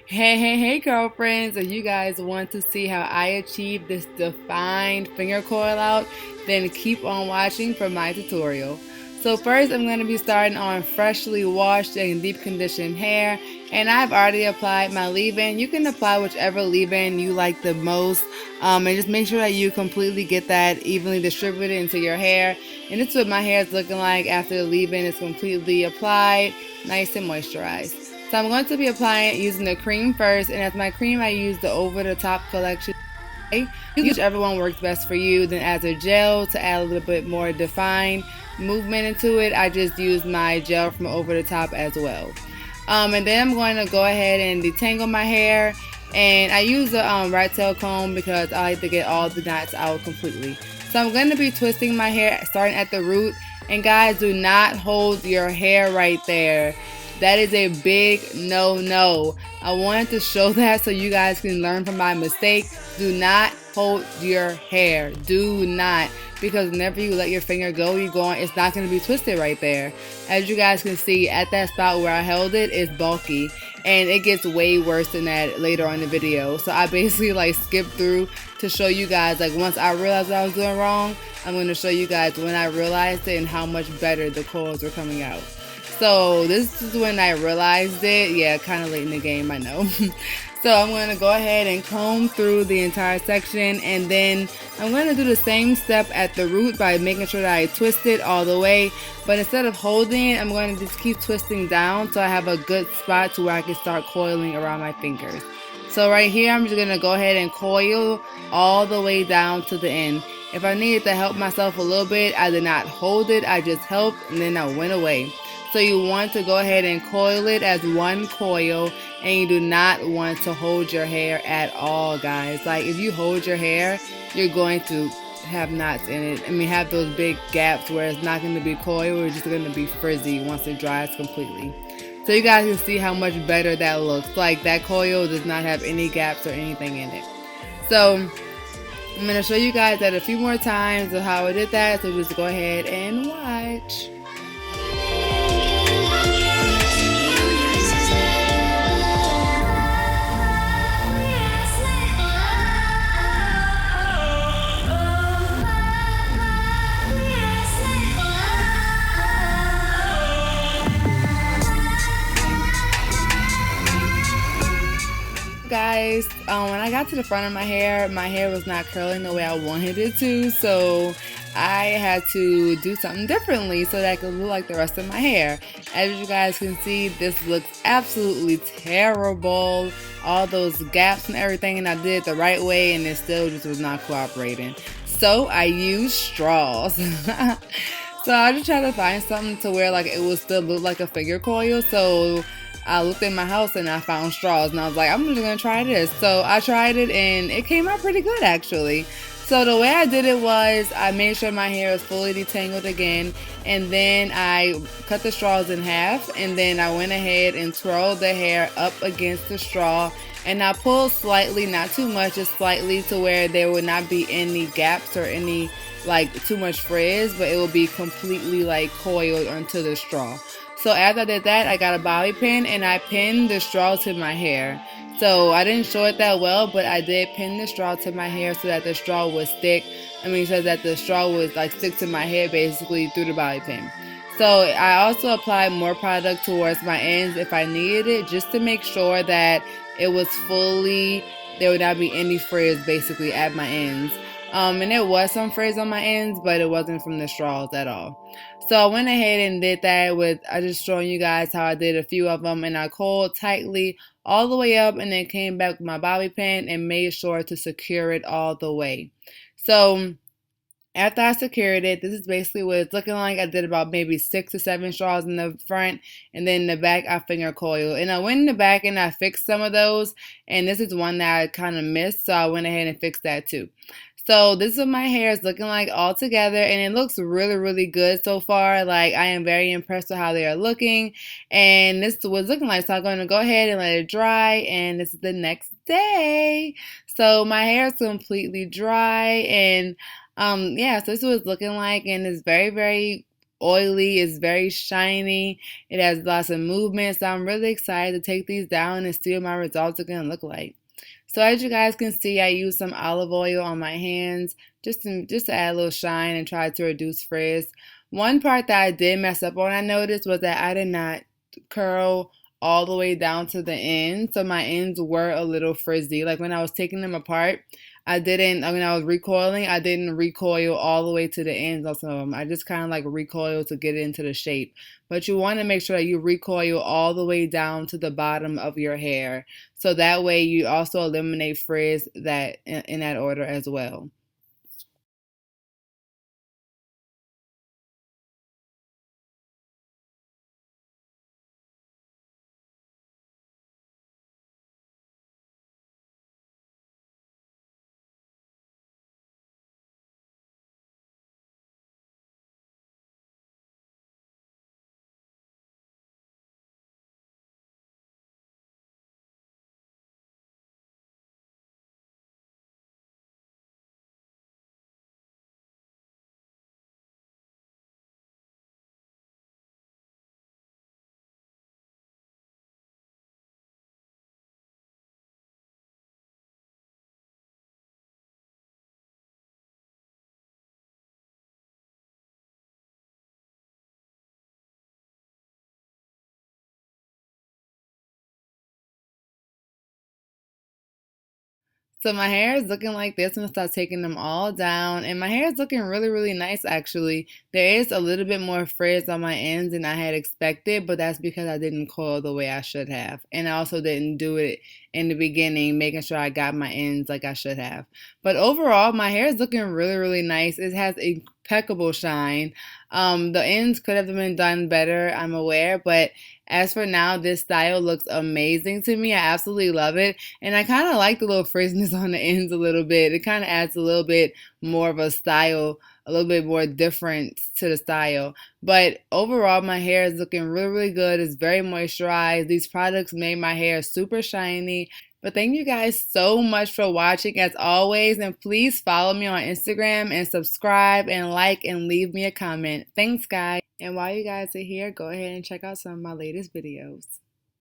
Hey, girlfriends, if you guys want to see how I achieve this defined finger coil out, then keep on watching for my tutorial. So first, I'm going to be starting on freshly washed and deep conditioned hair, and I've already applied my leave-in. You can apply whichever leave-in you like the most, and just make sure that you completely get that evenly distributed into your hair. And this is what my hair is looking like after the leave-in is completely applied, nice and moisturized. So I'm going to be applying it using the cream first, and as my cream I use the over the top collection. Use whichever one works best for you. Then as a gel to add a little bit more defined movement into it, I just use my gel from over the top as well. And then I'm going to go ahead and detangle my hair, and I use a rat tail comb because I like to get all the knots out completely. So I'm going to be twisting my hair starting at the root, and guys, do not hold your hair right there. That is a big no. I wanted to show that so you guys can learn from my mistake. Do not hold your hair. Do not. Because whenever you let your finger go, it's not going to be twisted right there. As you guys can see, at that spot where I held it is bulky. And it gets way worse than that later on in the video. So I basically skipped through to show you guys, once I realized what I was doing wrong, I'm going to show you guys when I realized it and how much better the coils were coming out. So this is when I realized it. Yeah, kind of late in the game, I know. So I'm going to go ahead and comb through the entire section, and then I'm going to do the same step at the root by making sure that I twist it all the way. But instead of holding it, I'm going to just keep twisting down so I have a good spot to where I can start coiling around my fingers. So right here, I'm just going to go ahead and coil all the way down to the end. If I needed to help myself a little bit, I did not hold it, I just helped and then I went away. So you want to go ahead and coil it as one coil, and you do not want to hold your hair at all, guys. If you hold your hair, you're going to have knots in it. Have those big gaps where it's not going to be coil, it's just going to be frizzy once it dries completely. So you guys can see how much better that looks. That coil does not have any gaps or anything in it. So I'm going to show you guys that a few more times of how I did that, so just go ahead and watch. Guys, when I got to the front of my hair was not curling the way I wanted it to, so I had to do something differently so that I could look like the rest of my hair. As you guys can see, this looks absolutely terrible. All those gaps and everything, and I did it the right way, and it still just was not cooperating. So I used straws. So I just tried to find something to where it would still look like a finger coil. So I looked in my house and I found straws, and I was like, I'm just gonna try this. So I tried it and it came out pretty good, actually. So the way I did it was I made sure my hair was fully detangled again, and then I cut the straws in half, and then I went ahead and twirled the hair up against the straw, and I pulled slightly, not too much, just slightly, to where there would not be any gaps or any too much frizz, but it will be completely coiled onto the straw. So after I did that, I got a bobby pin and I pinned the straw to my hair. So I didn't show it that well, but I did pin the straw to my hair so that the straw would stick. So that the straw would stick to my hair basically through the bobby pin. So I also applied more product towards my ends if I needed it, just to make sure that it was there would not be any frizz basically at my ends. And there was some frizz on my ends, but it wasn't from the straws at all. So I went ahead and did that I just showing you guys how I did a few of them, and I coiled tightly all the way up and then came back with my bobby pin and made sure to secure it all the way. So after I secured it, this is basically what it's looking like. I did about maybe 6 to 7 straws in the front, and then in the back I finger coiled. And I went in the back and I fixed some of those, and this is one that I kind of missed, so I went ahead and fixed that too. So this is what my hair is looking like all together, and it looks really good so far. I am very impressed with how they are looking, and this is what it's looking like. So I'm going to go ahead and let it dry, and this is the next day. So my hair is completely dry, and yeah, so this is what it's looking like, and it's very oily, it's very shiny, it has lots of movement. So I'm really excited to take these down and see what my results are going to look like. So as you guys can see, I used some olive oil on my hands just to add a little shine and try to reduce frizz. One part that I did mess up on, I noticed, was that I did not curl all the way down to the end. So my ends were a little frizzy. Like when I was taking them apart, when I was recoiling, I didn't recoil all the way to the ends of some of them. I just kind of like recoiled to get it into the shape. But you want to make sure that you recoil all the way down to the bottom of your hair. So that way you also eliminate frizz that in that order as well. So my hair is looking like this. I'm gonna start taking them all down, and my hair is looking really, really nice actually. There is a little bit more frizz on my ends than I had expected, but that's because I didn't coil the way I should have. And I also didn't do it in the beginning, making sure I got my ends like I should have. But overall, my hair is looking really, really nice. It has impeccable shine. The ends could have been done better, I'm aware, but as for now, this style looks amazing to me. I absolutely love it. And I kind of like the little frizziness on the ends a little bit. It kind of adds a little bit more of a style, a little bit more difference to the style. But overall, my hair is looking really, really good. It's very moisturized. These products made my hair super shiny. But thank you guys so much for watching as always. And please follow me on Instagram and subscribe and like and leave me a comment. Thanks, guys. And while you guys are here, go ahead and check out some of my latest videos.